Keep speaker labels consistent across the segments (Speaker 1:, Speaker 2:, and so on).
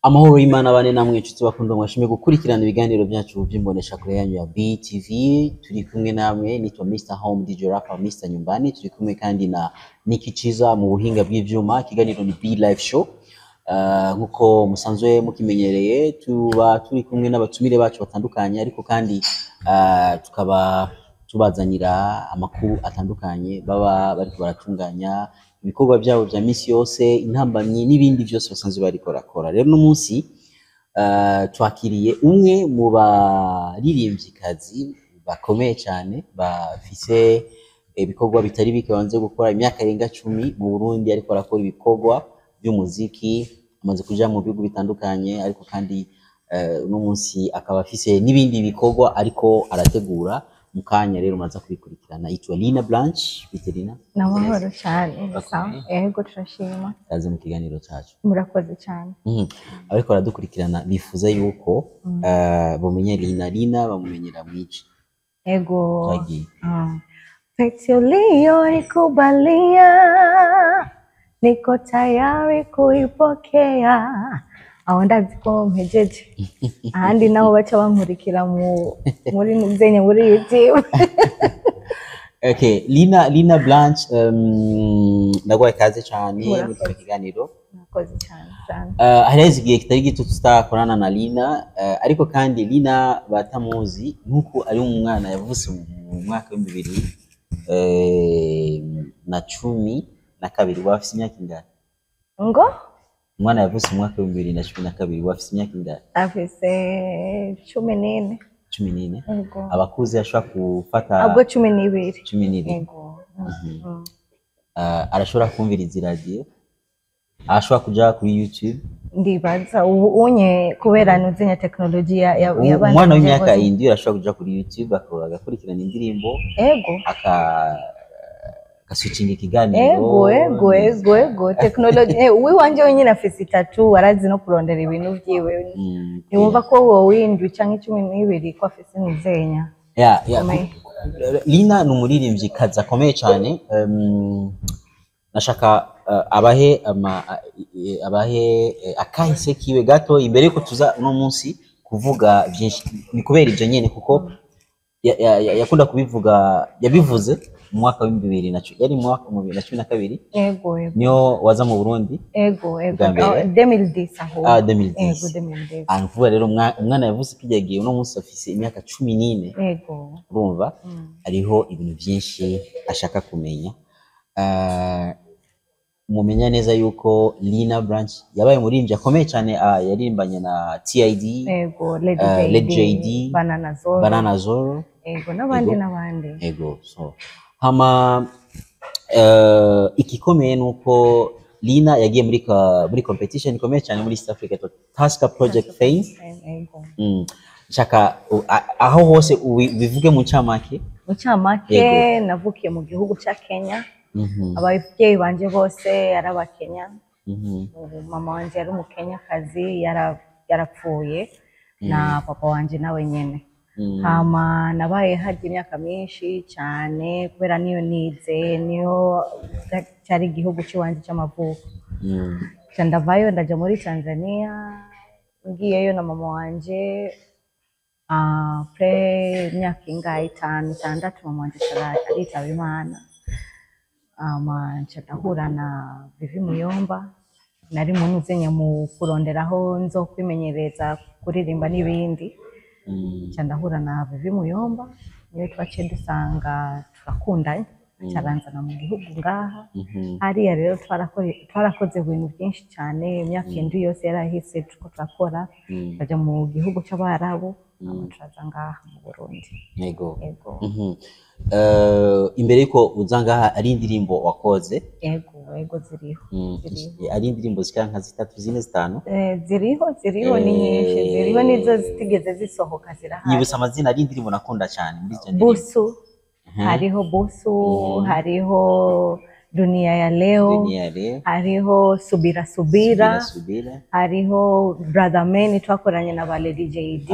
Speaker 1: Amahoro y'Imana bane namwe inshuti bakunda mwashimye gukurikirana ibiganiro byacu by'imbonesha kure yanyu ya BTV. Turi kumwe namwe nitwa Mr Home DJ Rapper Mr Nyumbani. Turi kumwe kandi na Nicky Chiza mu buhinga bw'ivyuma. Ikiganiro ni B Live Show. Nkuko musanzwe mukimenyereye tuba turi kumwe n'abatumire bacu batandukanye, ariko kandi tukaba tubazanira amakuru atandukanye baba bariko baratunganya ibikorwa byabo bya misi yose, intambamyi n'ibindi byose basanzwe bariko barakora. Rero no munsi twakiriye umwe mu baririmvyikazi bakomeye cyane bafise ibikorwa bitari bike banze gukora imyaka irenga 10 mu Burundi, ariko arakora ibikorwa by'umuziki, amaze kuja mu bihugu bitandukanye, ariko kandi no munsi akaba afise n'ibindi bikorwa ariko arategura mukanya. Rero maza kubikurikirana. Itwa Lina Blanche. Biterina
Speaker 2: namahoro cyane. Yego turashima.
Speaker 1: Kaze mu kiganiro cyacu.
Speaker 2: Murakoze cyane.
Speaker 1: Ariko aradukurikirana bifuza yuko bumenye Lina bamumenyera mwici.
Speaker 2: Yego. Petulio nikubalia, niko tayari kuipokea. Aho ndaziko mpejeje. Ahandi naho baca bankurikira muri nzenye muri YouTube.
Speaker 1: Okay, Lina Blanche, ndagwaye kaze cyane mu kiganiro.
Speaker 2: Murakoze cyane.
Speaker 1: Harezi gihe kitari gito tutakorana na Lina, ariko kandi Lina batamuzi nkuko ari umwana yavutse mu mwaka wa 2012. Wafise imyaka ingana?
Speaker 2: Ngo
Speaker 1: umwana yavutse mu mwaka wa 2012, wafise imyaka ingana?
Speaker 2: Afise 14.
Speaker 1: 14.
Speaker 2: Yego.
Speaker 1: Abakuze ashobora gufata
Speaker 2: abwo 12.
Speaker 1: 12.
Speaker 2: Yego.
Speaker 1: Arashobora kumviriza radio, ashobora kuja kuri YouTube.
Speaker 2: Ndibaza ubu unye kubera nuzenya teknolojia ya
Speaker 1: umwana w'imyaka 7 arashobora kuja kuri YouTube agakurikirana indirimbo.
Speaker 2: Yego.
Speaker 1: Switching ikiganiro.
Speaker 2: Ego technology. Uwi wanje wenyine afise 3 arazi no kurondera ibintu vyiwe. Niwumva ko wowe windwi canke 12 ko afise nizenya.
Speaker 1: Lina numuririmbyi kaza akomeye cyane. Nashaka abahe akahise kiwe gato imbere yuko tuza no munsi kuvuga byinshi. Ni kubera ibyo nyene kuko yakunda kubivuga, yabivuze mu mwaka wa 2000 yari mu mwaka wa 2012.
Speaker 2: Yego.
Speaker 1: Niyo waza mu Burundi.
Speaker 2: Yego. 2010 aho.
Speaker 1: 2010. Anvuga rero umwana yavuze kigiye no munsi afise imyaka 14.
Speaker 2: Yego.
Speaker 1: Urumva ariho ibintu byinshi ashaka kumenya. Mumenya neza yuko Lina Blanche yabaye murimbyi akomeye cyane, yaririmbanye na TID.
Speaker 2: Yego.
Speaker 1: Led JD, Banana Zoro.
Speaker 2: Yego n'abandi.
Speaker 1: Yego. So hama ikikomeye nuko Lina yagiye muri competition ikomeye cyane muri East Africa, Tusker Project Fame.
Speaker 2: Yego.
Speaker 1: Shaka aho hose bivuge mu cyamake.
Speaker 2: Navukiye mu gihugu cya Kenya. Abavyeyi banje bose araba Kenya. Mama wanje yari umukenyakazi, yarapfuye na papa wanje nawe nyene. Hama nabaye haje imyaka myinshi cyane kubera niyo nize, niyo cyari igihugu cy'wanje cy'amavuko. Ndavayo ndaja muri Tanzania, ngiyeyo na mama wanje imyaka ingahe 5-6 mama wanje aritaba Imana. Ndahura na Vivi Muyomba, nari munuzenya mu kuronderaho nzo kwimenyereza kuririmba n'ibindi. Ndahura na Vivi Muyomba, niyo twaciye dusanga turakundanye, cyaranzana mu gihugu ngaha. Hariya rero twarakoze ibintu byinshi cyane, imyaka 7 yose yarahise tuko turakora. Baja mu gihugu cy'Abarabu, turaza ngaha mu Burundi.
Speaker 1: Yego. Imbere yuko uzangaha ari indirimbo wakoze?
Speaker 2: Yego ziriho.
Speaker 1: Ari indirimbo zikira nka 3, 4, 5?
Speaker 2: Ziriho ni nyinshi, ziriho nizo zitigeze zisohoka zirahari.
Speaker 1: Yibutsa amazina ari indirimbo nakunda cyane muri izo
Speaker 2: ndirimbo. Busu. Hariho Busu, hariho Dunia ya Leo, hariho Subira, hariho Brother Man twakoranye na ba Lady JD.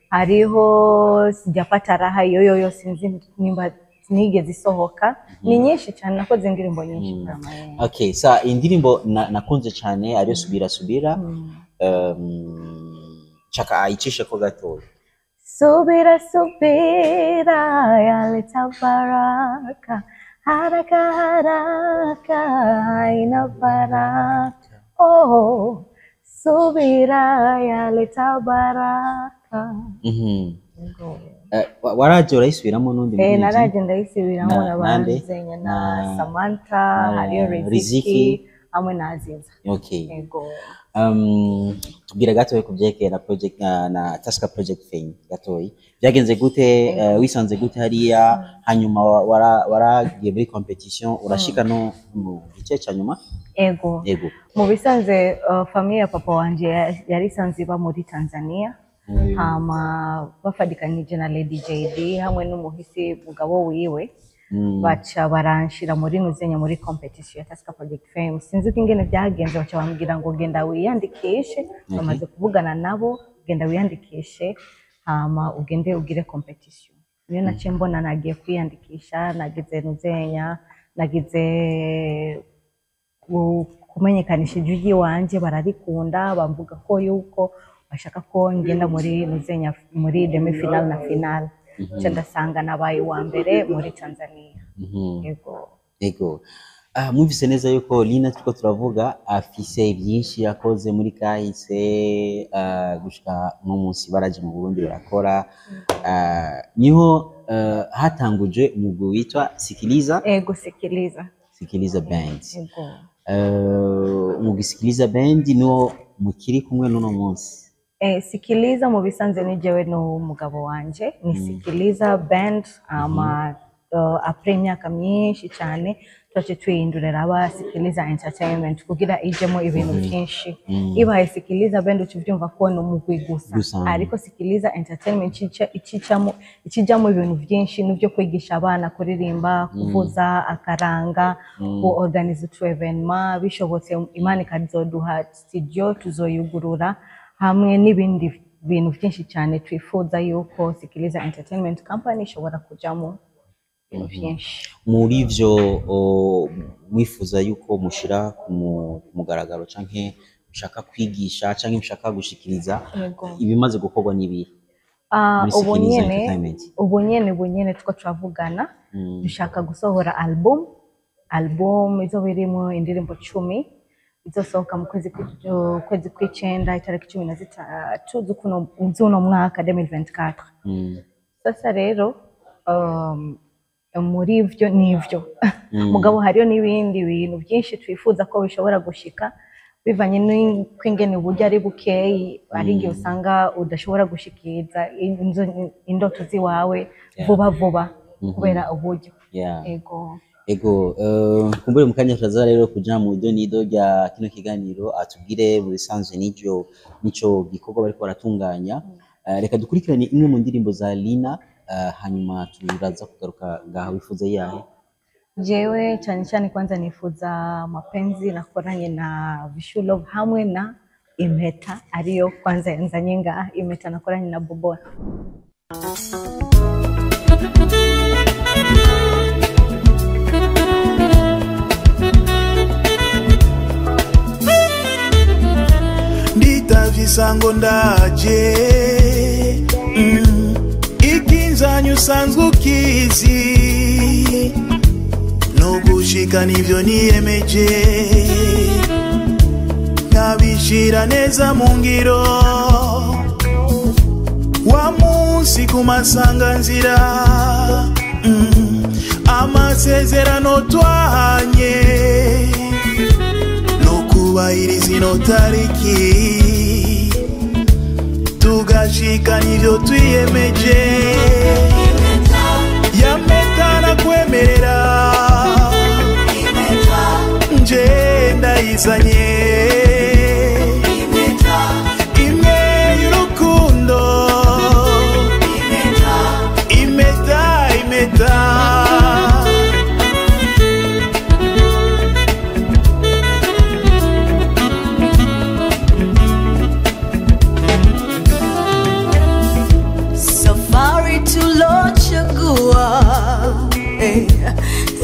Speaker 2: Hariho Sijapata Raha, yoyo sinzi nimba nigeze isohoka. Ni nyinshi cyane, nakoze indirimbo nyinshi.
Speaker 1: Okay, sa indirimbo nakunze cyane ariyo Subira. chaka aicishe ko gatoya.
Speaker 2: Subira subira yaleta baraka, haraka haraka haina baraka. Oh, subira yaleta baraka.
Speaker 1: Waraje urayisubiramo n'undi
Speaker 2: muri naraje ndayisubiramo nabanzenya na Samantha, hariyo Riziki hamwe na Aziza.
Speaker 1: Okay. Yego. Tubwira gatoya kubyekeye na project na Tusker Project Fame gatoya. Byagenze gute, wisanze gute hariya, hanyuma waragiye muri competition urashika no mu gice cya nyuma?
Speaker 2: Yego. Mu bisanze famille ya papa wanje yari sanze ba muri Tanzania. Hama bafadikanije na Lady JD hamwe n'umuhisi mugabo wiwe baca baranshira muri nuzenya muri competition ya Tusker Project Fame. Sinzi ingene byagenze, baca bambwira ngo genda wiyandikishe, bamaze kuvugana nabo genda wiyandikishe hama ugende ugire competition. Niyo naciye mbona nagiye kwiyandikisha, nagize nuzenya, nagize kumenyekanisha ijwi wanje, bararikunda bamvuga ko yuko bashaka ko ngenda muri nuzenya muri demi final na final. Ndasanga nabaye wa mbere muri Tanzania.
Speaker 1: Yego. Mwumvise neza yuko Lina tuko turavuga afise byinshi yakoze muri kahise, gushika mu munsi baraje mu Burundi barakora. Niho hatanguje umugwi witwa Sikiliza. Sikiliza Band. Umugwi Sikiliza Band niwo mukiri kumwe n'uno munsi.
Speaker 2: Sikiliza mu bisanze ni jewe no mugabo wanje, ni Sikiliza Band apre imyaka myinshi cyane twaje twihindurira aba Sikiliza Entertainment kugira ijemo ibintu byinshi. Ibaye Sikiliza Band ucyumva ko no mugwi gusa, ariko Sikiliza Entertainment ikijamo ibintu byinshi n'ibyo kwigisha abana kuririmba, kuvuza akaranga, ku organize evenement, bishobotse Imana ikazoduha studio tuzoyugurura hamwe n'ibindi bintu byinshi cyane twifuza yuko Sikiliza Entertainment Company ishobora kujamo ibintu byinshi.
Speaker 1: Muri ivyo mwifuza yuko mushira ku mugaragaro canke mushaka kwigisha canke mushaka gushikiriza ibimaze gukorwa n'ibihe?
Speaker 2: Ubunyene tuko turavugana, dushaka gusohora album izo birimo indirimbo 10 izosohoka mu kwezi kw'icenda itariki 13 z'uno mwaka 2024. Sasa rero muri ivyo nivyo mugabo hariyo n'ibindi bintu byinshi twifuza ko bishobora gushika bivanye n'ingene uburyo ari bukeyi, ari ngiye usanga udashobora gushikiriza indoto ziwawe vuba kubera uburyo.
Speaker 1: Ego, kumbure mukanya turaza rero kuja mu idonido rya kino kiganiro, atubwire mu bisanzwe nico gikorwa bariko baratunganya. Reka dukurikirane imwe mu ndirimbo za Lina, hanyuma turaza kugaruka ngaho. Wifuza yahe?
Speaker 2: Jewe cyane kwanza nifuza mapenzi nakoranye na Vishu Love hamwe na Impeta, ariyo kwanza yanzanye ngaha. Impeta nakoranye na Bobo.
Speaker 3: Nditavisango ndaje ikinzanyo usanzwe ukizi no gushika nivyo niyemeje nkabishira neza mu ngiro wa munsi kumasanganzira amasezerano twahanye no kubahiriza ino tariki tugashika nivyo twiyemeje. Yameta na kwemerera nje ndayizanye imwe y'urukundo impeta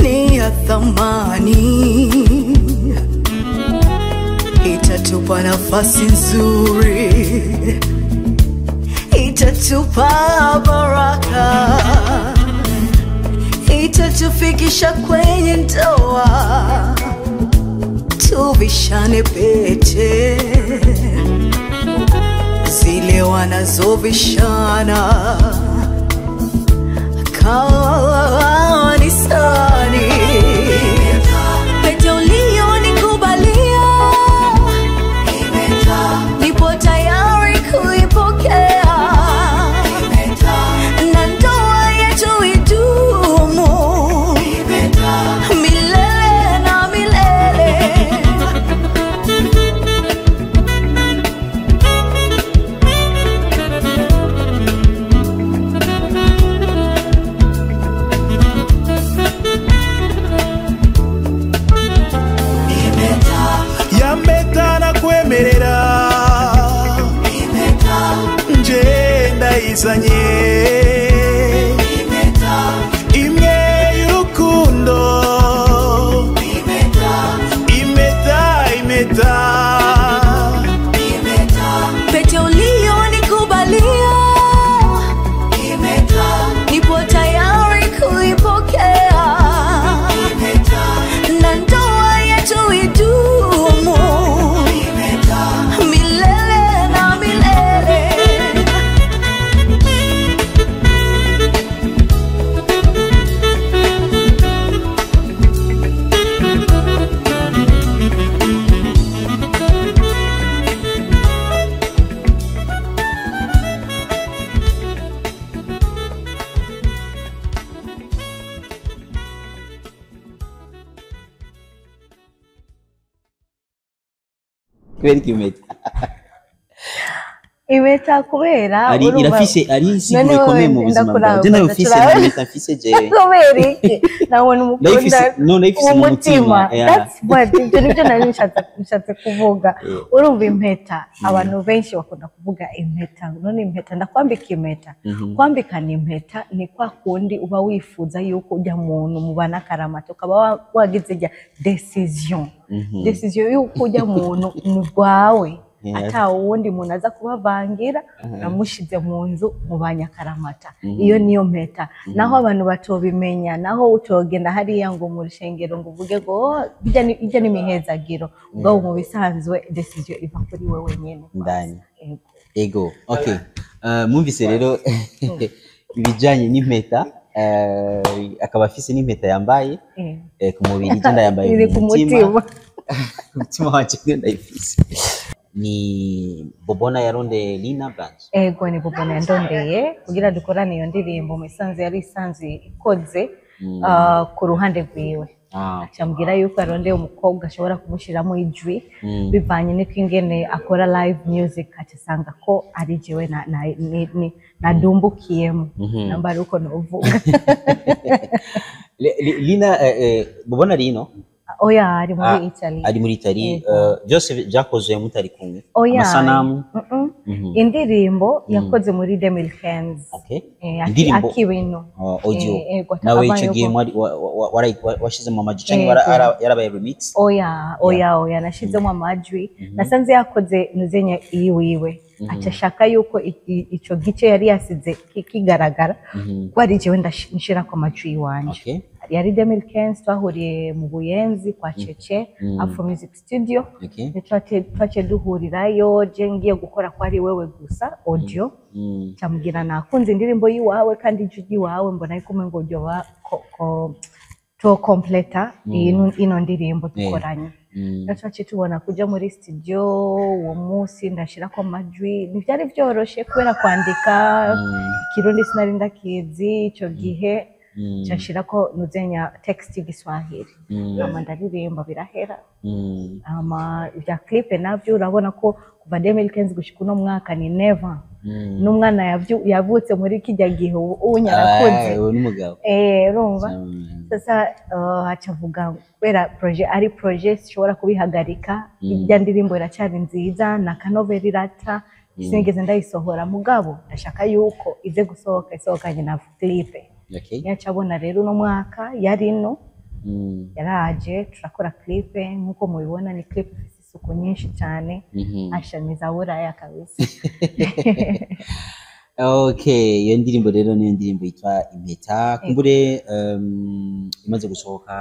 Speaker 4: ni ya thamani, itatupa nafasi nafasi nzuri itatupa baraka, itatufikisha kwenye ndoa, tuvishane pete zile wanazovishana kanisani. Pete ulionikubalia nipo tayari kuipokea, na ndoa yetu idumu milele na milele.
Speaker 3: Yameta na kwemerera nje ndayizanye imwe y'urukundo impeta
Speaker 4: Pete ulionikubalia nipo tayari kuipokea, na ndoa yetu idumu milele na milele.
Speaker 1: Kweli kimeta.
Speaker 2: Impeta kubera
Speaker 1: Ari irafise ari sigwe komeye mu buzima bwawe. Je nayo ufise impeta mfise je.
Speaker 2: kubera iki nabona umukunda
Speaker 1: none ifise mu mutima.
Speaker 2: That's what ibyo nibyo nari nishatse kuvuga. Urumva impeta abantu benshi bakunda kuvuga impeta, none impeta ndakwambika impeta. Kwambikana impeta ni kwa kundi uba wifuza yuko ujya muntu mubana karamata ukaba wagize decision yuko ujya muntu mugwawe ata wundi muntu aza kubavangira namushize mu nzu mubanya karamata. Iyo niyo mpeta. Naho abantu batobimenya, naho utogenda hariya ngo mu rushengero ngo uvuge ngo ijya n'imihezagiro, ubwo mu bisanzwe decision iva kuri wewe nyene
Speaker 1: ndani. Ego. Okay. Mwumvise rero ibijanye n'impeta, akaba afise n'impeta yambaye ku mubiri, je ndayambaye ku mutima. Umutima wacu ndayifise. Ni Bobona yaronde Lina Blanche.
Speaker 2: Ego ni Bobona yandondeye kugira dukorane iyo ndirimbo musanze yari isanzwe ikoze ku ruhande rwiwe. Acambwira yuko arondeye umukobwa ashobora kumushiramo ijwi bivanye n'iko ingene akora live music, acasanga ko ari jewe nadumbukiyemo nambari uko novuga.
Speaker 1: Lina Bobona Lino
Speaker 2: oya ari muri Italy.
Speaker 1: Ari muri Italy. Byose byakozwe mutari kumwe.
Speaker 2: Amasanamu indirimbo yakoze muri 2015.
Speaker 1: Okay.
Speaker 2: Indirimbo akibino
Speaker 1: audio nawe ico gihe washizemo amajwi yarabaye remix.
Speaker 2: Oya nashizemo amajwi nasanze yakoze nuzenya iwiwe acashaka yuko ico gice yari yasize kigaragara ko ari jewe ndashira ko amajwi wanje. Yari 2015 twahuriye mu Buyenzi kwa Cece Afro Music Studio. Twace duhurirayo, je ngiye gukora ko ari wewe gusa audio. Cyambwira nakunze indirimbo yiwawe kandi ijwi wawe mbona yuko ngo ryo to completa ino ndirimbo dukoranye. Twace tubona kuja muri studio uwo munsi ndashira ko amajwi ntivyari byoroshe kubera kwandika Kirundi sinari ndakizi ico gihe. Chashira ko nuzenya text y'Igiswahili ama ndaririmba birahera ama ya clip navyo urabona ko kuva 2015 gushika no mwaka ni never n'umwana yavutse muri kijya gihe unyarakoze
Speaker 1: n'umugabo
Speaker 2: urumva sasa acavuga kwera project shobora kubihagarika ibya ndirimbo iracyari nziza na kanoveri rata sinigeze ndayisohora mugabo ndashaka yuko ize gusohoka isohokanye na clip. Yacabona rero no mwaka yari no yaraje turakora clip nkuko mubibona ni clip isuku nyinshi cyane ashaniza buraya kabisa.
Speaker 1: Okay, iyo ndirimbo rero niyo ndirimbo yitwa Impeta. Kumbure imaze gusohoka,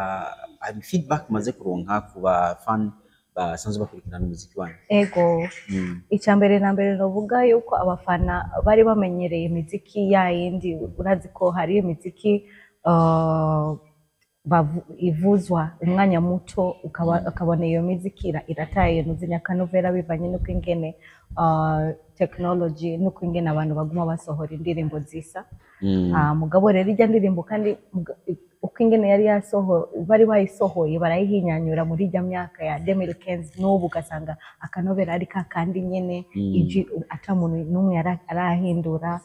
Speaker 1: hari feedback maze kuronka ku ba fan basanzwe bakurikirana umuziki wanyu?
Speaker 2: Ego, icyambere na mbere novuga yuko abafana bari bamenyereye imiziki ya yindi, urazi ko hari imiziki ivuzwa umwanya muto ukabona iyo miziki irataye nuzinya kanovera bivanye nuko ingene technology nuko ingene abantu baguma basohora indirimbo zisa. Mugabo rero ijya ndirimbo kandi uko ingene yari bari bayisohoye barayihinyanyura muri ijya myaka ya 2015 n'ubu ugasanga akanovera ari kakandi nyene iji ata muntu n'umwe arahindura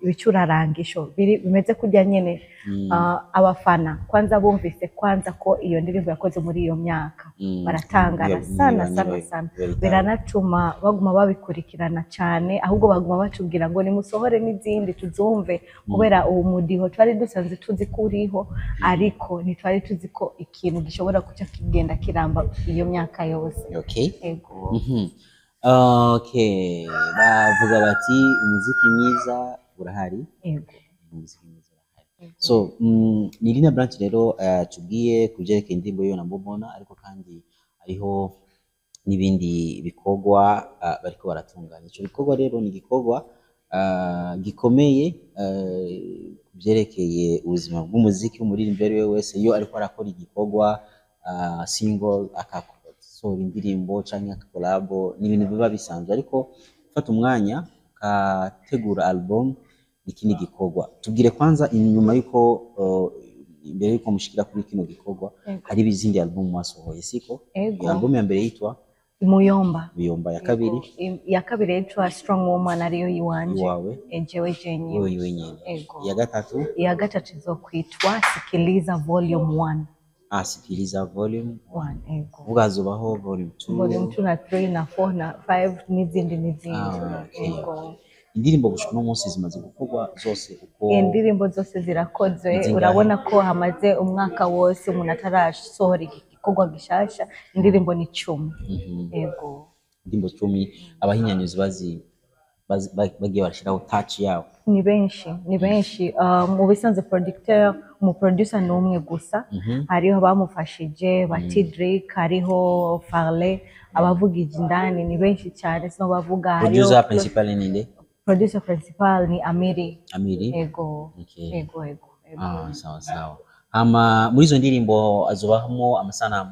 Speaker 2: ibicurarangisho bimeze kujya nyene. Abafana kwanza bumvise kwanza ko iyo ndirimbo yakoze muri iyo myaka baratangara sana biranatuma baguma babikurikirana cyane, ahubwo baguma batubwira ngo nimusohore n'izindi tuzumve, kubera uwo mudiho twari dusanze tuzi ko uriho ariko ntitwari tuzi ko ikintu gishobora kuca kigenda kiramba iyo myaka yose.
Speaker 1: Okay.
Speaker 2: Ego.
Speaker 1: Okay, bavuga bati umuziki mwiza urahari.
Speaker 2: Ego.
Speaker 1: Umuziki mwiza urahari. So Nirina Branch rero tubwiye kujerekeye indirimbo yo nambona, ariko kandi ariho n'ibindi bikorwa bariko baratunganya. Ico bikorwa rero ni gikorwa gikomeye byerekeye ubuzima bw'umuziki w'umuririmbyi ari we wese. Iyo ariko arakora igikorwa single akasohora indirimbo canke akakolabo, ni ibintu biba bisanzwe, ariko gufata umwanya ukategura album n'ikindi gikorwa. Tubwire kwanza inyuma yuko imbere yuko mushikira kuri kino gikorwa hari izindi album mwasohoye, siko? Album ya mbere yitwa
Speaker 2: Muyomba.
Speaker 1: Ya kabiri?
Speaker 2: Ya kabiri yitwa Strong Woman, ariyo yiwanje. Jewe jenyewe.
Speaker 1: Ego. Ya gatatu?
Speaker 2: Ya gatatu izokwitwa Sikiliza Volume 1.
Speaker 1: Sikiliza Volume
Speaker 2: 1. Ego.
Speaker 1: Ugazobaho Volume 2.
Speaker 2: Volume 2 na 3 na 4 na 5 n'izindi.
Speaker 1: Ego. Indirimbo gushika no munsi zimaze gukorwa zose uko
Speaker 2: indirimbo zose zirakozwe. Urabona ko hamaze umwaka wose umuntu atarasohora igikorwa gishasha. Indirimbo ni 10. Ego.
Speaker 1: Indirimbo 10 abahinyanyuzi bagiye barashiraho touch yabo.
Speaker 2: Ni benshi mu bisanzwe mu producer ni umwe gusa. Hariho bamufashije bati Drake, hariho Farley, abavugije indani ni benshi cyane, sino bavuga.
Speaker 1: Producer principal ni nde?
Speaker 2: Producer principal ni Amiri. Ego.
Speaker 1: Okay.
Speaker 2: Ego.
Speaker 1: Sawa. Hama muri izo ndirimbo azobahamo amasanamu?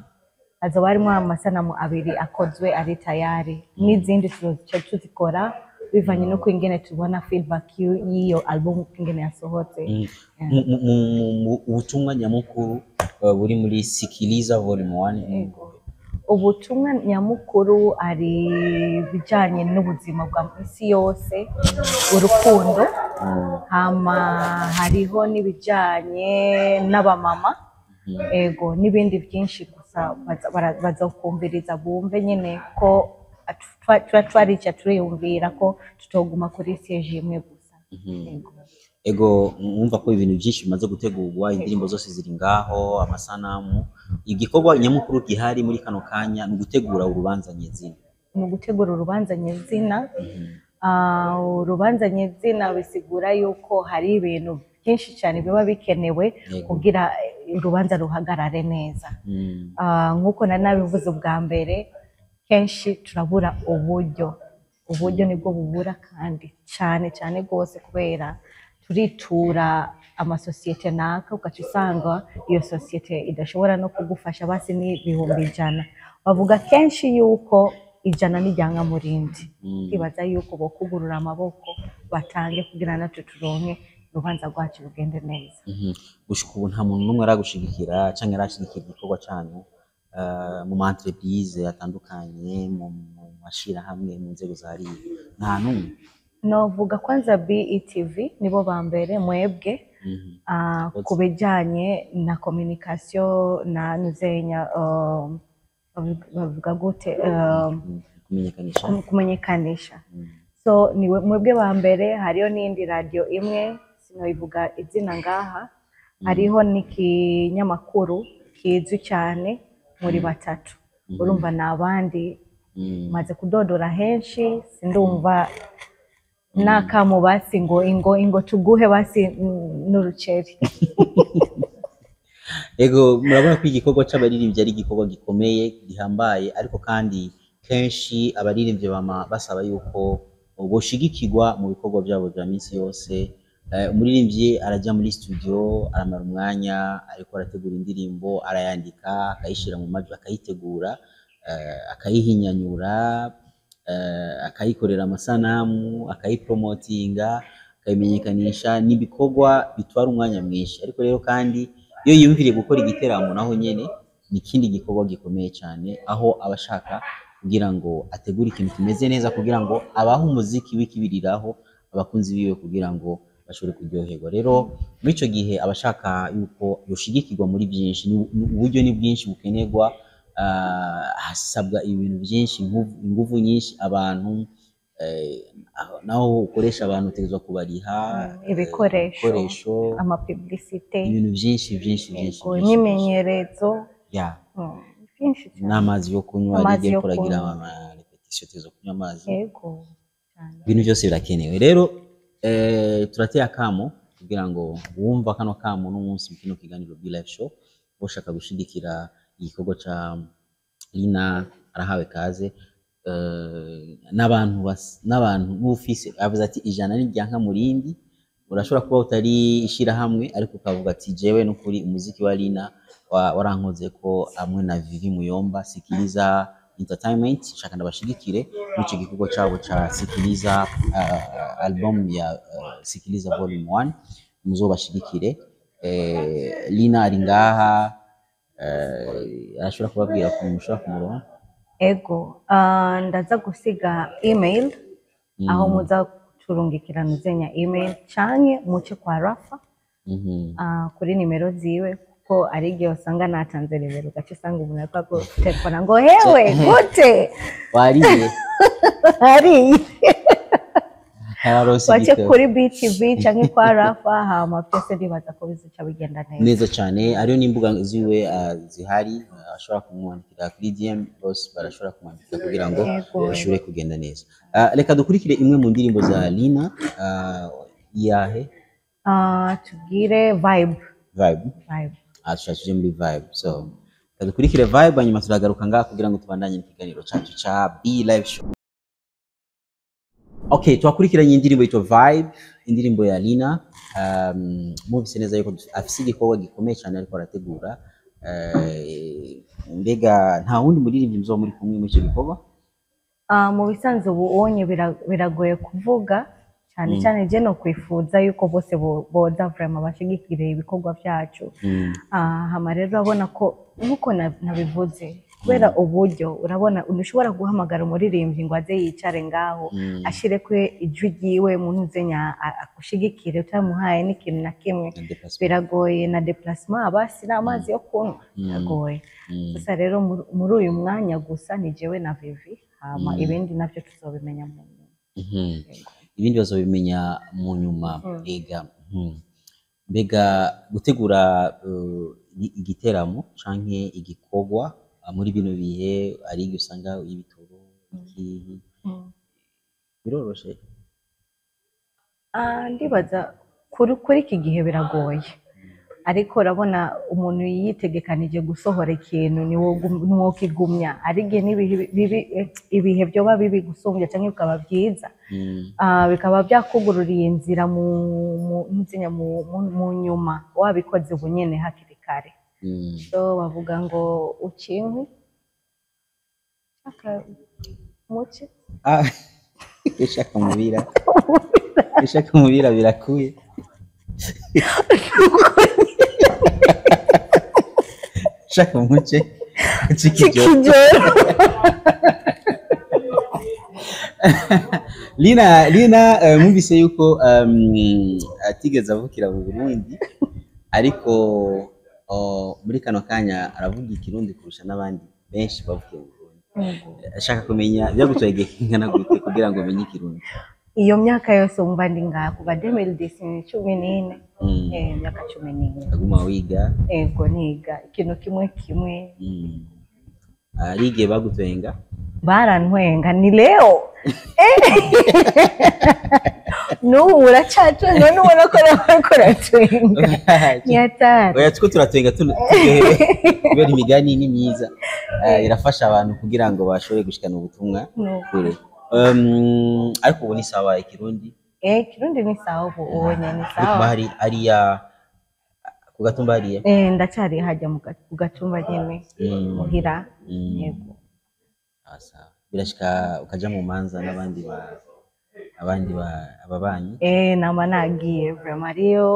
Speaker 2: Azoba harimo amasanamu abiri akozwe ari tayari, n'izindi tuzikora bivanye no kwingene tubona feedback y'iyo album ingene yasohotse.
Speaker 1: Ubutumwa nyamukuru buri muri Sikiliza Volume 1.
Speaker 2: Ubutumwa nyamukuru ari bijanye n'ubuzima bwa isi yose, urukundo. Hama hariho n'ibijanye n'abamama. Ego, n'ibindi byinshi gusa bazokumviriza bumve nyene ko twarica turiyumvira ko tutoguma kuri stage imwe gusa.
Speaker 1: Ego, mwumva ko ibintu byinshi bimaze gutegurwa, indirimbo zose ziri ngaho, amasanamu. Igikorwa nyamukuru gihari muri kano kanya ni gutegura urubanza nyezina.
Speaker 2: Urubanza nyezina bisigura yuko hari ibintu byinshi cyane biba bikenewe kugira urubanza ruhagarare neza. Nkuko nabivuze ubwa mbere, kenshi turabura uburyo nibwo bubura kandi cyane rwose, kubera turitura amasosiyete naka ugaca usanga iyo sosiyete idashobora no kugufasha basi n'ibihumbi 100. Bavuga kenshi yuko 100 n'ijyanga murindi. Ibaza yuko bokugurura amaboko batange kugira natwe turonke urubanza rwacu rugende neza.
Speaker 1: Gushika ubu nta muntu n'umwe aragushigikira canke arashigikira igikorwa cyanyu mu entreprise atandukanye, mu mashira hamwe, mu nzego za leta? Nta numwe?
Speaker 2: Novuga kwanza BETV nibo bambere mwebwe kubijanye na communication na nuzenya bavuga gute kumenyekanisha. So niwe mwebwe bambere. Hariyo n'indi radio imwe sinoyivuga izina ngaha, hariho n'ikinyamakuru kizwi cyane muri batatu. urumva nabandi maze kudodora henshi sindumva nakamo basi ngo tuguhe basi n'uruceri.
Speaker 1: Ego murabona ko igikorwa c'abaririmbyi ari igikorwa gikomeye gihambaye, ariko kandi kenshi abaririmbyi bama basaba yuko boshigikirwa mu bikorwa byabo bya minsi yose. Umuririmbyi arajya muri studio aramara umwanya ariko arategura indirimbo, arayandika, akayishira mu majwi, akayitegura, akayihinyanyura, akayikorera amasanamu, akayipromotinga, akayimenyekanisha, n'ibikorwa bitwara umwanya mwinshi. Ariko rero kandi iyo yumviriye gukora igiteramo naho nyene ni ikindi gikorwa gikomeye cyane, aho abashaka kugira ngo ategure ikintu kimeze neza kugira ngo abaho umuziki w'ikibiriraho abakunzi biwe kugira ngo bashobore kuryoherwa. Rero muri ico gihe abashaka yuko yoshigikirwa muri byinshi, uburyo ni bwinshi bukenerwa, hasabwa ibintu byinshi, ingufu nyinshi, abantu naho ukoresha abantu utegezwa kubariha
Speaker 2: ibikoresho, ama publicité,
Speaker 1: ibintu byinshi
Speaker 2: n'imenyerezo byinshi,
Speaker 1: n'amazi yo kunywa, ari kuragira ama repetition tezo kunywa amazi,
Speaker 2: yego
Speaker 1: ibintu byose birakenewe. Rero turateye akamo kugira ngo wumva kano kamo n'umunsi mukino kiganiro Be Live Show boshaka gushigikira igikorwa ca Lina arahawe kaze. N'abantu n'ufise avuze ati ijana n'iryanka murindi, urashobora kuba utari ishira hamwe ariko ukavuga ati jewe no kuri umuziki wa Lina warankoze ko amwe na Vivi Muyomba Sikiliza Entertainment shaka ndabashigikire muri ico gikorwa cabo ca Sikiliza album ya Sikiliza Volume 1 muzobashigikire. Lina ari ngaha, arashobora kubabwira ko mushobora kumuronka.
Speaker 2: Ego ndaza gusiga email aho muza turungikirana zenya email canke muce kwa Rafa kuri nimero ziwe, kuko ari igihe usanga natanze nimero ugaca usanga umuntu ariko telefona ngo hewe gute
Speaker 1: wariye
Speaker 2: ari wache kuri BTV canke kwa Rafa, hama byose ndibaza ko bizoca bigenda
Speaker 1: neza cyane. Ariyo n'imbuga ziwe zihari, ashobora kumwandikira kuri DM, bose barashobora kumwandikira kugira ngo bashobore kugenda neza. Reka dukurikire imwe mu ndirimbo za Lina, yahe
Speaker 2: tugire Vibe.
Speaker 1: Tuje muri Vibe, so reka dukurikire Vibe, hanyuma turagaruka ngaha kugira ngo tubandanye ikiganiro cyacu ca Be Live Show. Okay, twakurikiranye indirimbo yitwa Vibe, indirimbo ya Lina. Mubise neza yuko afise igikorwa gikomeye cyane ariko arategura. Mbega nta wundi muririmbyi mzo muri kumwe mu cyo gikorwa?
Speaker 2: Mu bisanzwe ubonye biragoye kuvuga cyane je no kwifuza yuko bose boza vraiment bashigikire ibikorwa byacu. Hama rero urabona ko nkuko nabivuze, kubera uburyo urabona unushobora guhamagara umuririmbyi ngo aze yicare ngaho ashire kwe ijwi ryiwe muntu zenya akushigikire utamuhaye n'ikintu na kimwe, biragoye na déplacement abasi n'amazi yo kunywa biragoye. Gusa rero muri uyu mwanya gusa ni jewe na Vivi, hama ibindi navyo tuzobimenya mu nyuma.
Speaker 1: Ibindi bazobimenya mu nyuma. Mbega gutegura igiteramo canke igikorwa muri bino bihe ari igihe usanga ibitoro biroroshe?
Speaker 2: Ndibaza kuri iki gihe biragoye, ariko urabona umuntu yitegekanije gusohora ikintu niwo kigumya, ari igihe ibihe byoba bibi gusumbya cyangwa bikaba byiza, bikaba byakugururiye inzira mu nyuma wabikoze ubu nyene hakiri kare. So bavuga ngo ucinkwi muce ishaka mubira birakuye.
Speaker 1: Shaka muce
Speaker 2: cikijoro.
Speaker 1: Lina mwumvise yuko atigeze avukira mu Burundi, ariko muri kano kanya aravuga ikirundi kurusha n'abandi benshi bavuye mu Burundi. Ashaka kumenya byagutoye gikingana gute kugira ngo umenye ikirundi?
Speaker 2: Iyo myaka yose umva ndi ngaha kuva 2014 myaka 14
Speaker 1: aguma wiga.
Speaker 2: Ego niga ikintu kimwe
Speaker 1: ari igihe bagutwenga
Speaker 2: barantwenga ni leo n'ubu uracatwenga none ubona ko bariko baratwenga ni hatari.
Speaker 1: oya two turatwenga kubera imigani ni myiza irafasha abantu kugira ngo bashobore gushikana ubutumwa kure. Ariko ubu ni sawa ikirundi
Speaker 2: Kirundi ni sawa ubu ubonye ni sawa
Speaker 1: bahari ariya ku Gatumba hariya
Speaker 2: ndacari hajya ku Gatumba nyene muhira yego.
Speaker 1: Asa birashika ukaja mu manza n'abandi ababanyi
Speaker 2: nama nagiye vraiment ariyo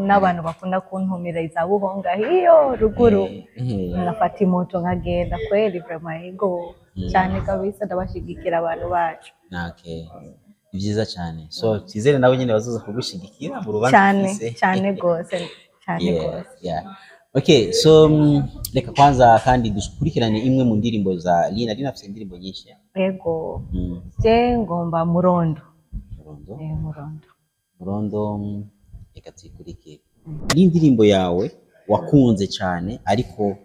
Speaker 2: n'abantu bakunda kuntumira iza Buhonga hiyo ruguru nafata imoto nkagenda kweli vraiment yego cyane kabisa ndabashigikira abantu bacu.
Speaker 1: Okay. Byiza cyane so twizere nawe nyine bazoza kugushigikira mu rubanza
Speaker 2: cyane gose cyane gose.
Speaker 1: Okay, so reka kwanza kandi dukurikirane imwe mu ndirimbo za Lina afite indirimbo nyinshi
Speaker 2: yego. Je ngomba Murondo
Speaker 1: reka tuyikurikire. Ni indirimbo yawe wakunze cyane ariko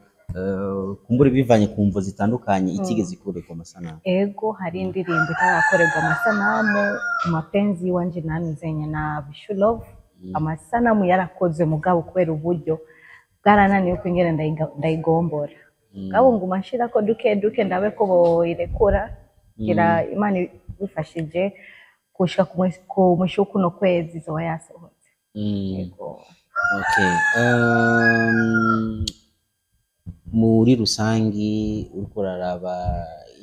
Speaker 1: kumbure bivanye ku mvo zitandukanye itigeze ikorerwa amasanamu.
Speaker 2: Ego hari indirimbo itarakorerwa amasanamu Mapenzi wanje nanuzenya na Bishulove amasanamu yarakoze mugabo kubera uburyo bwarananiye ko ingene ndayigombora ngabo nguma nshira ko duke ndabe ko boyirekura gira Imana bifashije kushika ku mushuku no kwezi zo yasohotse. Ego.
Speaker 1: Okay. Muri rusangi uriko raraba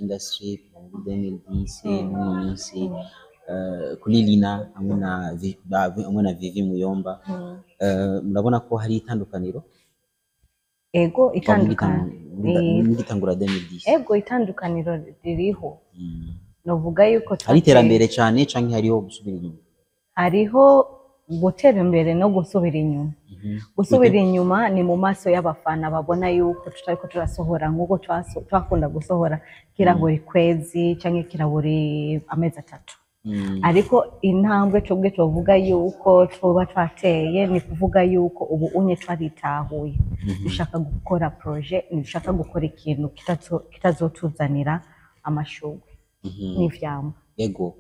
Speaker 1: industry mu 2010 n'umunsi kuri Lina hamwe na Vivi Muyomba murabona ko hari itandukaniro?
Speaker 2: Ego itandukaniro
Speaker 1: n'igitangura 2010.
Speaker 2: Ego itandukaniro ririho novuga yuko
Speaker 1: hari iterambere cyane canke hariho gusubira inyuma? Hariho
Speaker 2: gutera imbere no gusubira inyuma. Gusubira inyuma ni mu maso y'abafana babona yuko tutariko turasohora nk'uko twakunda gusohora kira buri kwezi canke kira buri amezi 3. Ariko intambwe twebwe tuvuga yuko twoba twateye ni kuvuga yuko ubu unye twaritahuye dushaka gukora projet dushaka gukora ikintu kitazotuzanira amashugwe n'ivyamwa.
Speaker 1: Yego.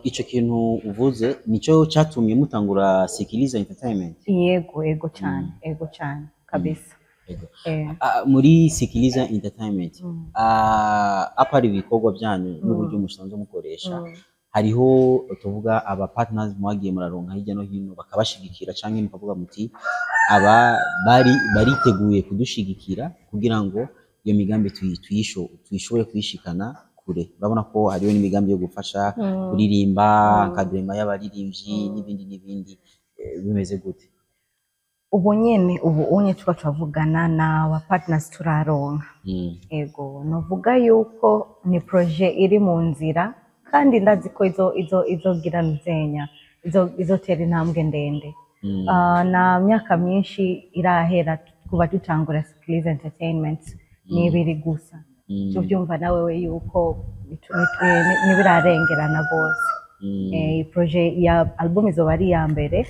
Speaker 1: Ico kintu uvuze nico cyatumye mutangura Sikiliza Entertainment?
Speaker 2: Yego cyane kabisa.
Speaker 1: Yego. Muri Sikiliza Entertainment apari ibikorwa byanyu n'uburyo musanzwe mukoresha hariho tuvuga aba partners mwagiye muraronka hirya no hino bakabashigikira canke mukavuga muti aba bariteguye kudushigikira kugira ngo iyo migambi tuyishobore kuyishikana kure. Urabona ko hariho n'imigambi yo gufasha kuririmba akadema y'abaririmbyi n'ibindi bimeze gute?
Speaker 2: Ubu nyene unye turavugana na aba partners turaronka. Ego novuga yuko ni projet iri mu nzira kandi ndazi ko izogira nzenya izotera intambwe ndende. Na myaka myinshi irahera kuba dutangura Sikiliza Entertainment ni 2 gusa. Tuvyumva nawe yuko nibirarengerana bose. Projet ya album izoba ari ya mbere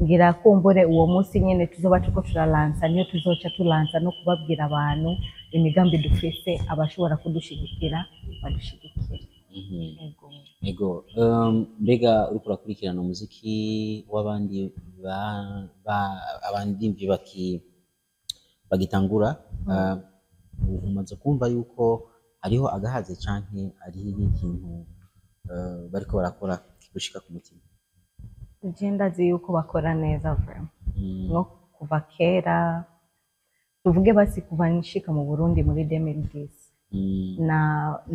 Speaker 2: ngira kumbure uwo munsi nyene tuzoba tuko turalansa niyo tuzoca tulansa no kubabwira abantu imigambi dufise abashobora kudushigikira badushigikira.
Speaker 1: Ego. Mbega uriko urakurikirana umuziki w'abandi abandi bagitangura umaze kumva yuko hariho agahaze canke ari ikintu bariko barakora kigushika ku mutima?
Speaker 2: Ndazi yuko bakora neza vraiment no kuva kera tuvuge basi kuva nshika mu Burundi muri 2010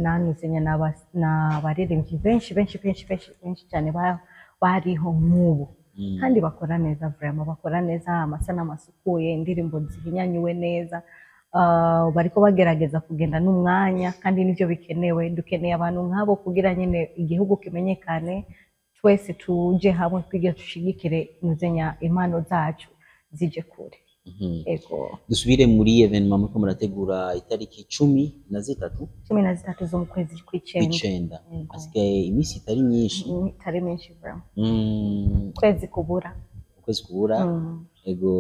Speaker 2: nanuzenya n'abaririmbyi benshi cyane bariho nk'ubu kandi bakora neza vraiment bakora neza amasanamu asukuye indirimbo zihinyanyuwe neza. Bariko bagerageza kugenda n'umwanya kandi nivyo bikenewe. Dukeneye abantu nk'abo kugira nyene igihugu kimenyekane twese tuje hamwe twigira tushigikire nuzenya impano zacu zije kure. Ego.
Speaker 1: Dusubire muri evenement muko murategura itariki 13
Speaker 2: zo mu kwezi kw'icenda.
Speaker 1: Asigaye imisi itari myinshi.
Speaker 2: Itari myinshi vraiment. Kwezi kubura.
Speaker 1: Ego.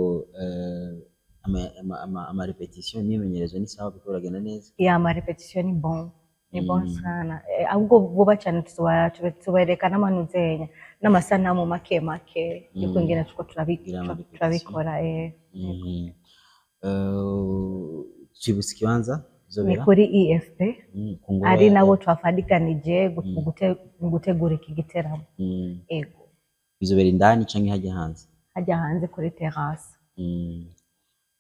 Speaker 1: ama repetition n'immenyerezo ni sawa kuko uragenda neza
Speaker 2: ya ama repetition ni bon sana ahubwo vuba cyane tubereka n'amanuzenya n'amasanamu make yuko ngena tuko turabikora
Speaker 1: Chibusi kibanza
Speaker 2: ni kuri EFP ari nabo twafadikanije gutegura iki giteramo ego
Speaker 1: bizobera indani canke hajya hanze
Speaker 2: kuri terrasse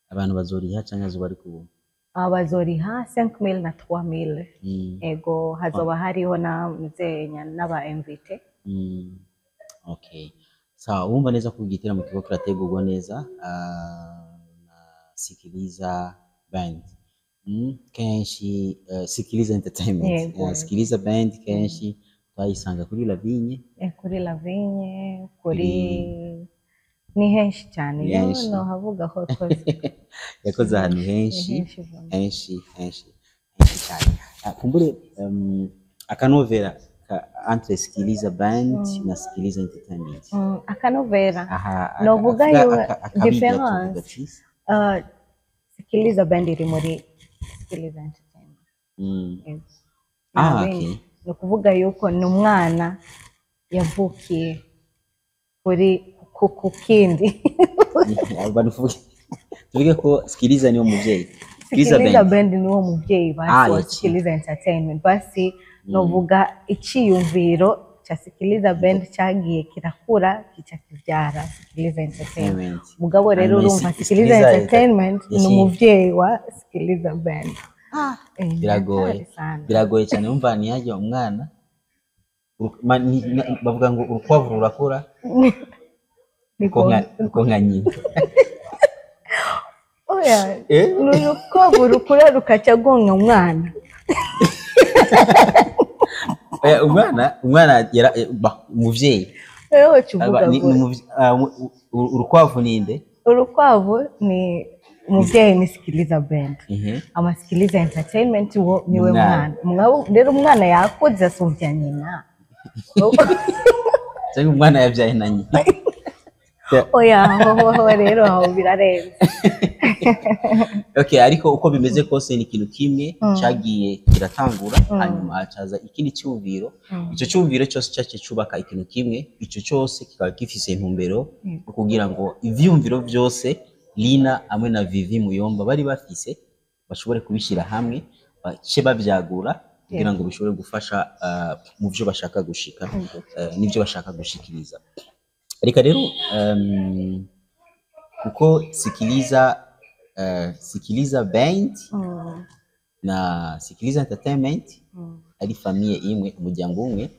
Speaker 1: abantu bazoriha canke azuba ari kubu
Speaker 2: abazoriha 5,000 na 3,000 ego hazoba hariho na muzenya n'aba invite
Speaker 1: okay sawa wumva neza ko igiteramo kiko kirategurwa neza na Sikiliza Band kenshi Sikiliza Entertainment Sikiliza Band kenshi twayisanga kuri Lavigne kuri ni henshi cyane no havuga ko yakoze ahantu henshi cyane kumbure akanovera entre Sikiliza Band na Sikiliza Entertainment
Speaker 2: akanovera no vuga yo difference Sikiliza Band iri muri Sikiliza Entertainment
Speaker 1: okay
Speaker 2: no kuvuga yuko ni umwana yavukiye kuri kukindi
Speaker 1: tuvuge ko Sikiliza niwo muvyeyi
Speaker 2: Sikiliza Band niwo muvyeyi basi Sikiliza Entertainment basi novuga iciyumviro cha Sikiliza Band cyagiye kirakura kica kivyara Sikiliza Entertainment mugabo rero urumva Sikiliza Entertainment ni umuvyeyi wa Sikiliza Band
Speaker 1: biragoye cyane umva ni yaje umwana bavuga ngo urukwavu rurakura niko nka nyina
Speaker 2: oya urukwavu rukura rukaca gonga umwana
Speaker 1: umwana umuvyeyi urukwavu ninde
Speaker 2: urukwavu ni umuvyeyi ni Sikiliza Band ama Sikiliza Entertainment niwe mwana rero umwana yakuze asumvya nyina
Speaker 1: cyangwa umwana yabyaye na nyina
Speaker 2: oya ho rero aho birarenze
Speaker 1: okay ariko uko bimeze kose ni ikintu kimwe cyagiye kiratangura hanyuma acaza ikindi cyumviro ico cyumviro cyose cyace cubaka ikintu kimwe ico cyose kikaba gifise intumbero kugira ngo ivyumviro byose Lina amwe na Vivi Muyomba bari bafise bashobore kubishira hamwe bace bavyagura kugira ngo bishobore gufasha mu byo bashaka gushika nivyo bashaka gushikiriza reka rero kuko Sikiliza Band na Sikiliza Entertainment ari famille imwe umuryango umwe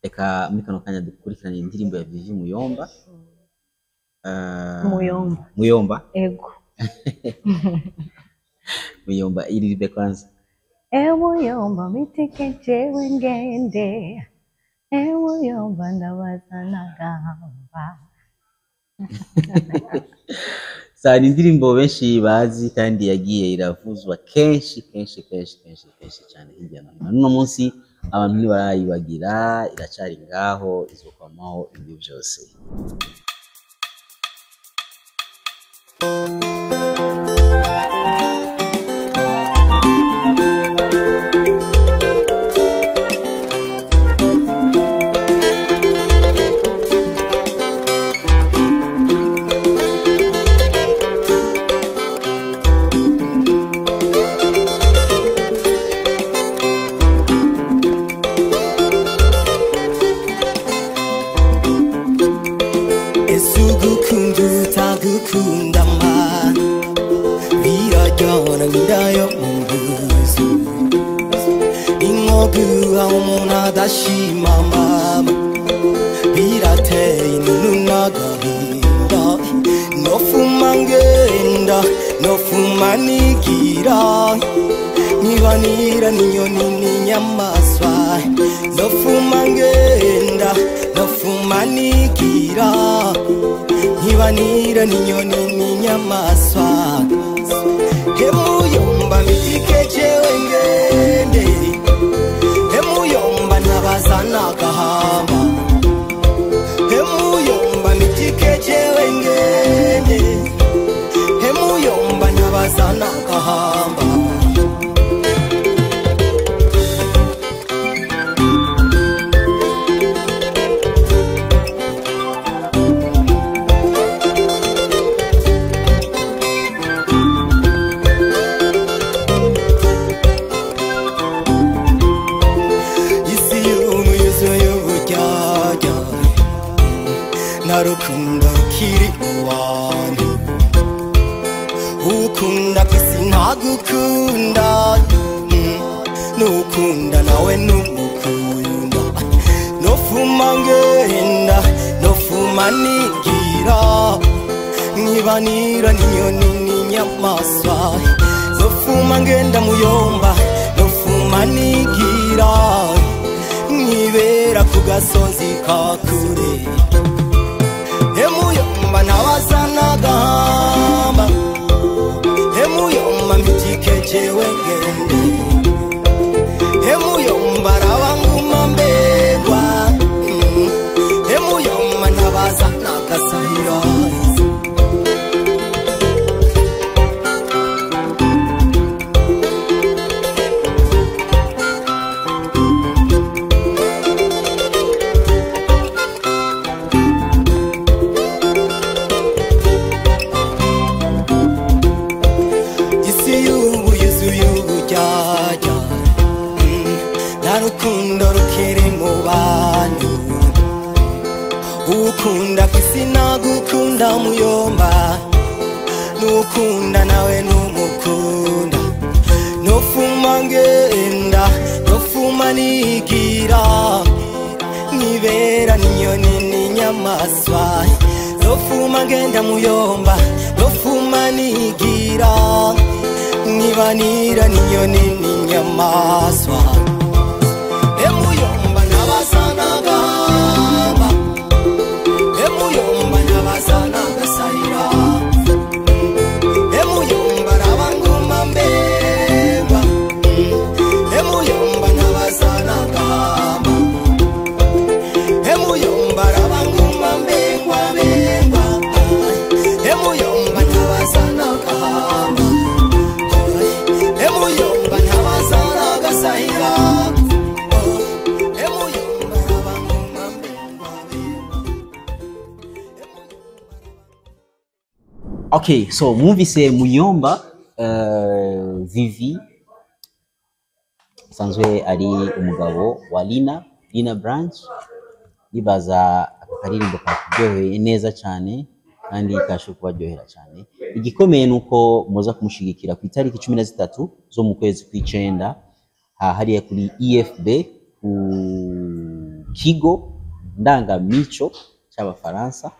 Speaker 1: reka muri kano kanya dukurikirana indirimbo ya Vivi Muyomba Muyomba
Speaker 2: ego
Speaker 1: Muyomba iribe kwanza
Speaker 2: Muyomba mitikeje wengende Muyomba ndabazana gamba
Speaker 1: Sani indirimbo benshi bazi kandi yagiye iravuzwa kenshi cyane hirya no hino no munsi abantu ntibarayibagira iracari ngaho izokwamaho ibyo byose
Speaker 3: Dashimama birateye nunagahinda nofumangenda nofumanigira nibanira ninyoni n'inyamaswa nofumangenda nofumanigira nibanira ninyoni n'inyamaswa Muyomba mitikeje wengende Muyomba nabazana gahamba Muyomba mitikeje wengende Muyomba nta rukundo rukiri mu bantu ukunda kwisi ntagukunda nukunda nawe numukunda nofuma ngenda nofuma nigira nkibanira n'inyoni n'inyamaswa nofuma ngenda muyomba nofuma nigira nkibera ku gasozi ka kure emuyomba ntabaza n'agahamba emuyomba mbitikejewe ngende emuyomba arabanguma mbegwa emuyomba ntabaza n'agasahira rukundo rukiri mu bantu ukunda kwisi nagukunda muyomba nukunda nawe numukunda nofuma ngenda nofuma nigira nkibera n'inyoni n'inyamaswa nofuma ngenda muyomba nofuma nigira nkibanira n'inyoni n'inyamaswa emuyomba ntabaza n'agahamba emuyomba ntabaza n'agasahira emuyomba arabanguma mbegwa emuyomba ntabaza n'agahamba emuyomba arabanguma mbegwa mbegwa emuyomba ntabaza n'agahamba emuyomba ntabaza n'agasahira.
Speaker 1: Okay, so mwumvise Muyomba Vivi sanzwe ari umugabo wa Lina Branch bibaza akaririmbo kakuryoheye neza cyane kandi kasho kubaryohera cyane. Igikomeye nuko muza kumushigikira ku itariki 13 zo mu kwezi kw'icenda hariya kuri EFB ku kigo ndangamico cy'abafaransa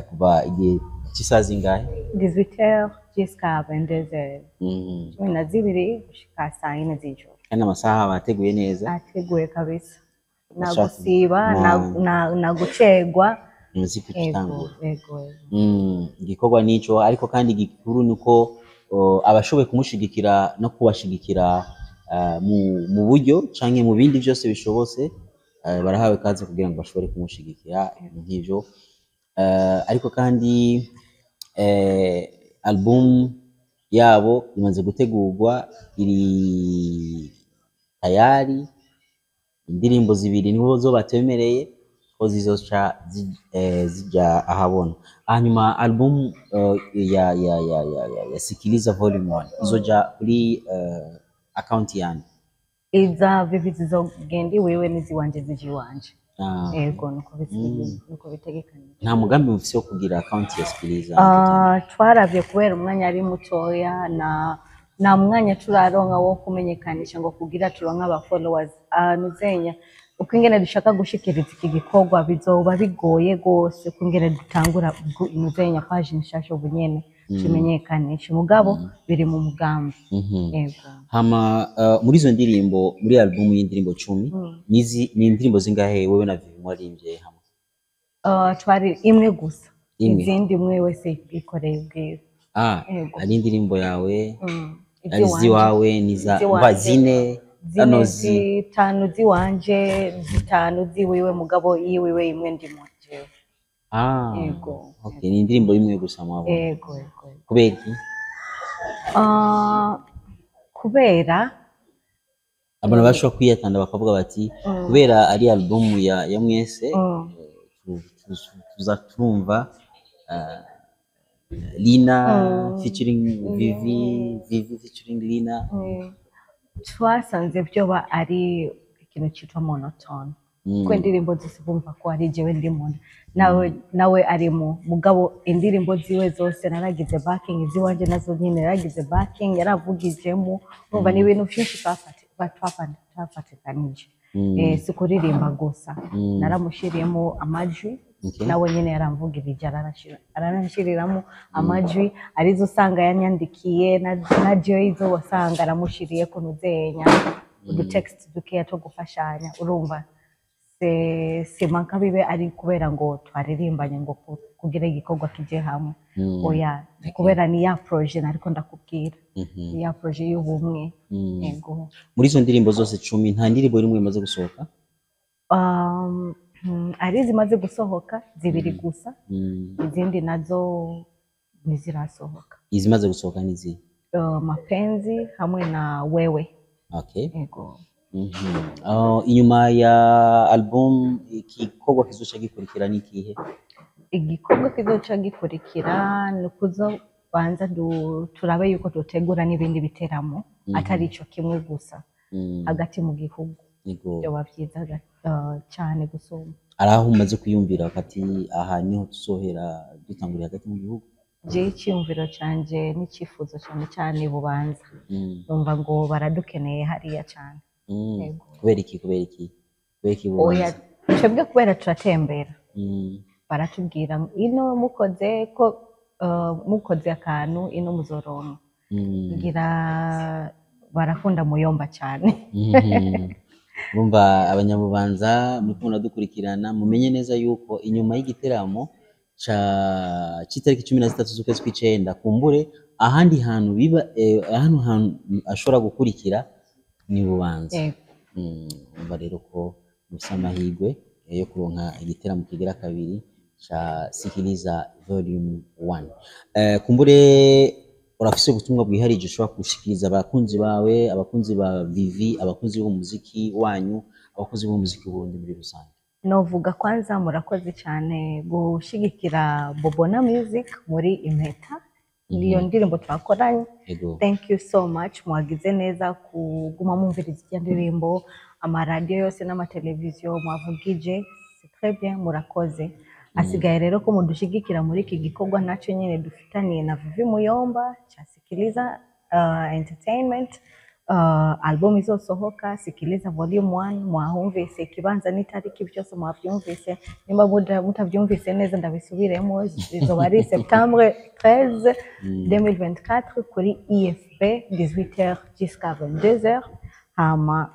Speaker 1: kuva igihe kisazi ngahe
Speaker 2: 18h jusqu'à 22h. Mina zibiri gushika saa 4 z'ijoro.
Speaker 1: Kana amasaha bateguye neza.
Speaker 2: Ateguye kabisa. Nagusiba na gucegwa
Speaker 1: muziki kitangura. Gikorwa nico ariko kandi gikuru nuko abashoboye kumushigikira no kubashigikira mu buryo canke mu bindi byose bishobose barahawe kaze kugira ngo bashobore kumushigikira nk'ivyo. Ariko kandi album yabo imaze gutegurwa iri tayari indirimbo zibiri niho zo batemereye ko zizoca zija ahabona. Hanyuma album ya Sikiliza Volume 1 izoja kuri account yanyu
Speaker 2: iza Vivi zizogenda wewe niziwanje zijiwanje. Ego nuko bitegekanye.
Speaker 1: Nta mugambi mufise wo kugira account ya Sikiliza?
Speaker 2: Twaravye kubera umwanya ari mutoya na mwanya turaronka wo kumenyekanisha ngo kugira turonka aba followers. Nuzenya uko ingene dushaka gushikiriza iki gikorwa bizoba bigoye gose kungene dutangura nuzenya page nshasho bunyene kimenyekanisha mugabo biri mu mugambi. Ego.
Speaker 1: Hama muri zo ndirimbo muri album y'indirimbo 10 nizi ni indirimbo zingahe wewe na Vivi mwarimbye hamwe?
Speaker 2: Twari imwe gusa. Izindi mwe wese ikoreye ubwiwe.
Speaker 1: Ari indirimbo yawe arizi wawe niza bazine
Speaker 2: zitanu ziwanje zitanu ziwiwe mugabo yiwiwe imwe ndi muje. Ego.
Speaker 1: Okay, ni indirimbo imwe gusa mwabo.
Speaker 2: Ego.
Speaker 1: Kubera iki?
Speaker 2: Kubera
Speaker 1: abantu bashobora kwiyatanda bakavuga bati kubera ari album ya mwese tuza turumva Lina featuring Vivi featuring Lina.
Speaker 2: Twasanze byoba ari ikintu cyitwa monotone. ko indirimbo zose bumva ko ari jewe ndimo nawe arimo mugabo indirimbo ziwe zose naragize backing ziwanje nazo nyine naragize backing yaravugijemo umva ni ibintu byinshi twafatikanije si kuririmba gusa naramushiriyemo amajwi nawe nyine yaramvugirije aranashiriramo amajwi arizo usanga yanyandikiye na jewe izo wasanga aramushiriye ko nuzenya udutext dukeya two gufashanya urumva semanka bibe ari kubera ngo twaririmbanye ngo kugira igikorwa kije hamwe oya kubera ni ya projet ariko ndakubwira ya projet y'ubumwe yego
Speaker 1: muri izo ndirimbo zose 10 nta ndirimbo rimwe imaze gusohoka
Speaker 2: ari zimaze gusohoka zibiri gusa izindi nazo ntizirasohoka
Speaker 1: izimaze gusohoka nizi
Speaker 2: mapenzi hamwe na wewe
Speaker 1: okay
Speaker 2: yego
Speaker 1: inyuma ya album igikorwa kizoca gikurikira nikihe
Speaker 2: igikorwa kizoca gikurikira nukuzo banza turabe yuko dutegura n'ibindi biteramo atari ico kimwe gusa hagati mu gihugu byo bavyiza cyane gusoma
Speaker 1: araho umaze kuyumvira kati aha niho tusohera dutangurira hagati mu gihugu
Speaker 2: je icyumviro canje n'icyifuzo cyane bubanza numva ngo baradukeneye hariya cyane
Speaker 1: kubera iki
Speaker 2: oya twebwe kubera turatembera baratubwira ino mukoze ko mukoze akantu ino muzoronka ngira barakunda muyomba cyane
Speaker 1: bumva abanyamubanza mukunda dukurikirana mumenye neza yuko inyuma y'igiteramo cy'itariki 13 z'ukwezi kw'icenda kumbure ahandi hantu biba ahantu ashobora gukurikira ni Bubanza umva rero ko musa amahirwe yo kuronka igiteramo kigira kabiri cha Sikiliza Volume 1 kumbure urafise ubutumwa bwiharije ushobora gushikiriza abakunzi bawe abakunzi ba Vivi abakunzi b'umuziki wanyu abakunzi b'umuziki wundi muri rusange
Speaker 2: novuga kwanza murakoze cyane gushigikira Bobona Music muri Impeta niyo ndirimbo twakoranye thank you so much mwagize neza kuguma mumviriza iyo ndirimbo amaradiyo yose n'amateleviziyo mwavugije c'est très bien murakoze asigaye rero ko mudushigikira muri iki gikorwa nacyo nyine dufitaniye na Vivi Muyomba cha Sikiliza Entertainment album izosohoka Sikiliza Volume 1 mwahumvise kibanza n'itariki byose mwavyumvise nimba mutavyumvise neza ndabisubiremo izoba ari Septembre 13 2024 kuri IFP 18h jusqu'à 22h hama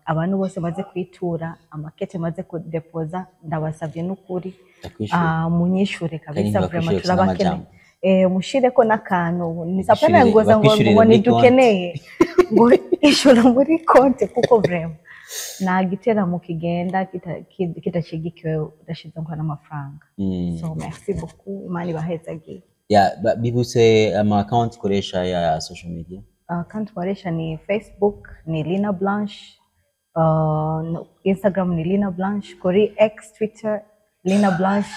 Speaker 2: abantu bose maze kwitura amakete maze kudepoza ndabasavye n'ukuri munyishure kabisa vraiment turabakene mushire ko nakantu nisapana ngoza ngo nidukeneye ngo ishura muri konte kuko vraiment na giteramo kigenda kitashigikiwe udashize ngo n'amafaranga so merci beaucoup imani bahezagiye
Speaker 1: bibuse ama account koresha ya social media
Speaker 2: account koresha ni Facebook ni Lina Blanche Instagram ni Lina Blanche kuri X Twitter Lina Blanche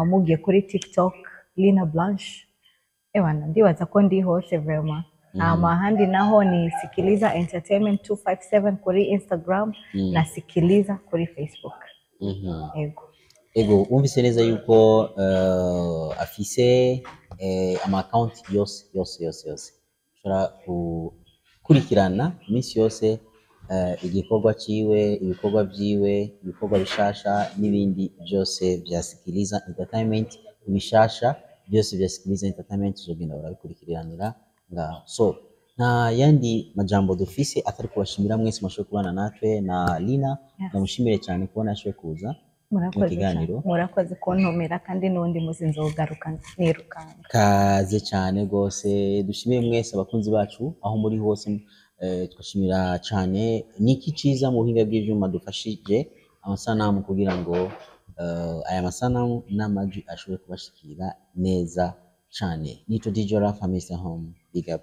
Speaker 2: mugiye kuri TikTok Lina Blanche ewana ndibaza ko ndi hose vraiment handi naho ni Sikiliza Entertainment 257 kuri Instagram na Sikiliza kuri Facebook
Speaker 1: ego umvise neza yuko afise ama account yose ushobora gukurikirana iminsi yose igikorwa ciwe ibikorwa byiwe ibikorwa bishasha n'ibindi byose bya Sikiliza Entertainment ibishasha byose bya Sikiliza Entertainment uzogenda barabikurikiranira ngaho so nta yandi majambo dufise atari kubashimira mwese mwashoboye kubana natwe na Lina ndamushimire cyane kubona yashoboye kuza
Speaker 2: murakoze kuntumira kandi n'undi muzi nzogaruka nirukanga
Speaker 1: kaze cyane gose dushimire mwese abakunzi bacu aho muri hose twashimira cyane niki ciza mu buhinga bw'ivyuma dufashije amasanamu kugira ngo aya masanamu n'amajwi ashobore kubashikira neza cyane nito DJ Rafa Mr Home big up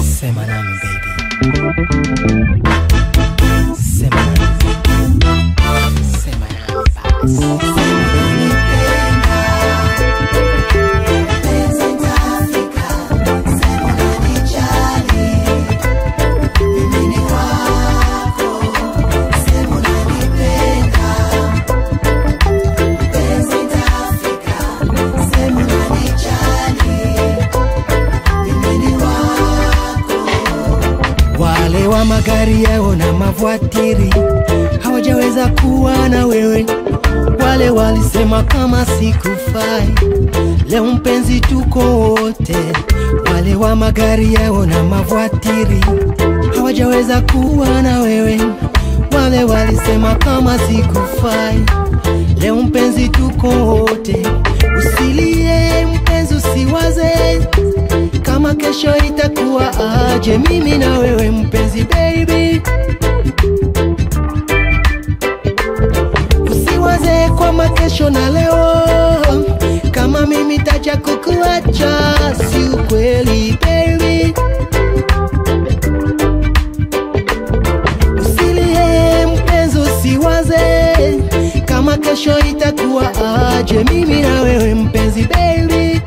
Speaker 3: Sema nami baby Sema nami Sema nami magari yao na mavuatiri hawajaweza kuwa na wewe. Wale walisema kama sikufai, leo mpenzi tuko wote. Wale wa magari yao na mavuatiri hawajaweza kuwa na wewe. Wale walisema kama sikufai, leo mpenzi tuko wote. Usilie mpenzi, usiwaze kama kesho itakuwa aje. Mimi na wewe mpenzi baby, usiwaze kwa kesho na leo kama mimi taja kukuacha. Si ukweli baby, usilie mpenzi, usiwaze kama kesho itakuwa aje. Mimi na wewe mpenzi baby,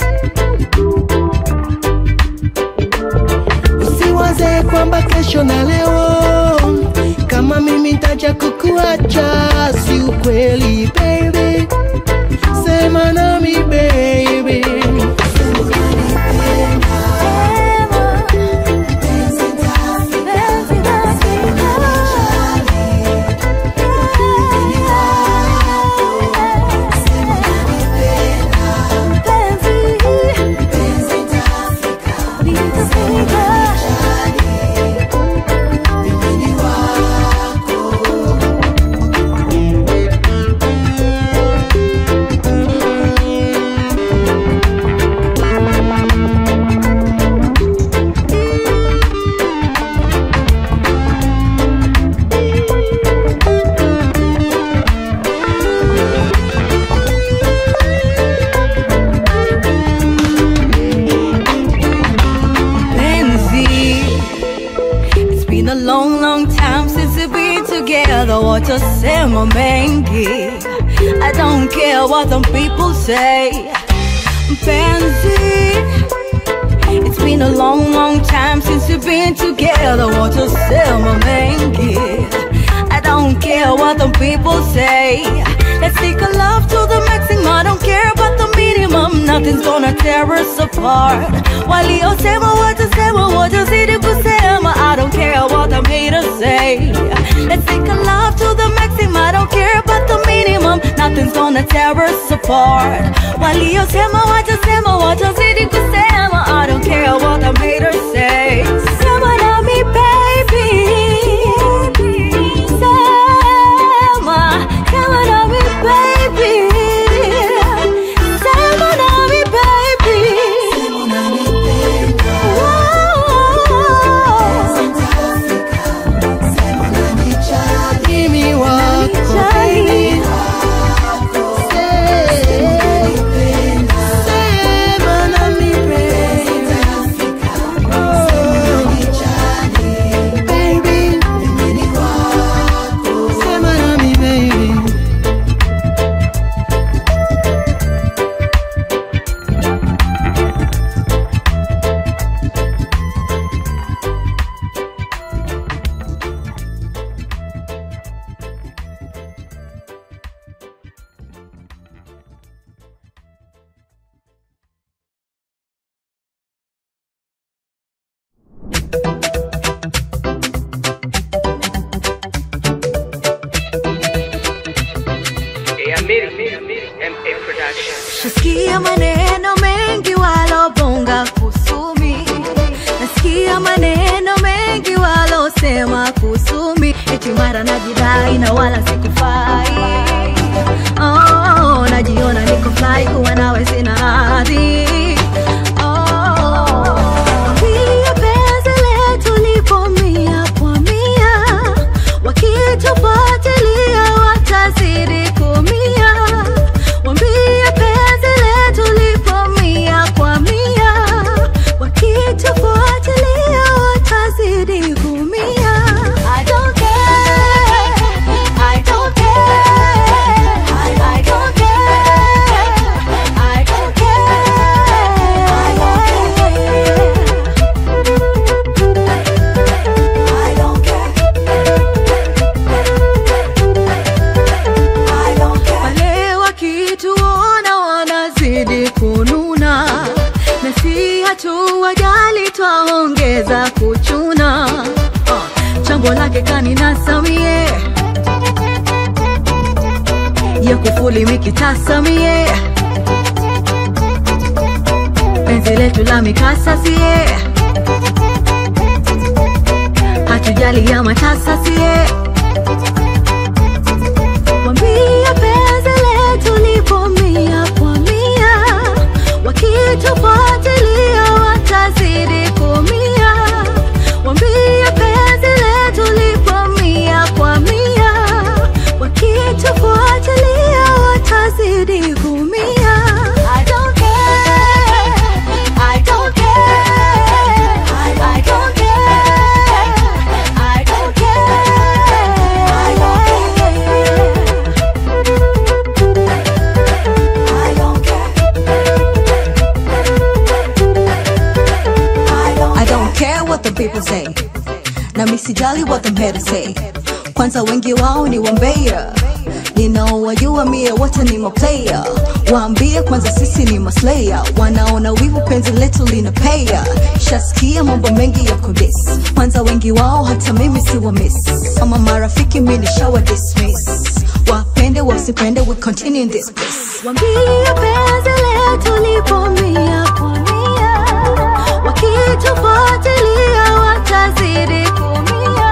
Speaker 3: usiwaze kwamba kesho na leo kama mimi taja kukuacha. Si ukweli baby, sema nami baby.
Speaker 4: Watasema mengi, I don't care what some people say. Mpenzi, it's been a long time since we've been together. Watasema mengi, I don't care what some people say. Let's take a love to the maximum, I don't care about the minimum. Nothing's gonna tear us apart. Waliosema watasema, watazidi kusema, I don't care what the haters say. Let's take a love to the maximum, I don't care about the minimum. Nothing's gonna tear us apart. Waliosema watasema, watazidi kusema, I don't care what the haters say. Sema nami baby, sema, sema nami baby, sema nami baby, sema nami baby.
Speaker 3: Mimi wako baby, sema nami baby, baby, sema nami baby.
Speaker 4: Nasikia maneno mengi walobonga kusumi, nasikia maneno mengi walosema kusumi, eti mara najidai na wala sikufai. Oh, najiona niko fly kuwa nawe sina hadhi. Wambia penzi letu lipo 100%, wakitufuatilia watazidi kumia. Wambia penzi letu lipo 100%, wakitufuatilia watazidi kumia. I don't care, I don't care, I don't care, I ya kufuli mikitasa mie, penzi letu la mikasa sie, hatujali ya matasa sie. Wambia penzi letu lipo mia kwa mia, wakitufuatilia watazidi kumia. Wambia penzi letu lipo mia kwa mia, wakitufuatilia watazidi kumia. I don't care, I don't care, I don't care, I don't care, I don't care, I don't care what the people say, na misijali what them haters say. Kwanza wengi wao ni wambea, ninaowajua mie wote ni maplayer. Waambie kwanza sisi ni maslayer, wanaona wivu penzi letu linapaya. Shasikia mambo mengi ya kudis, kwanza wengi wao hata mimi si wa miss. Ama marafiki mimi nishawa dismiss, wapende wasipende we continue in this place. Waambie penzi letu lipo mia kwa mia, wakitufuatilia watazidi kumia.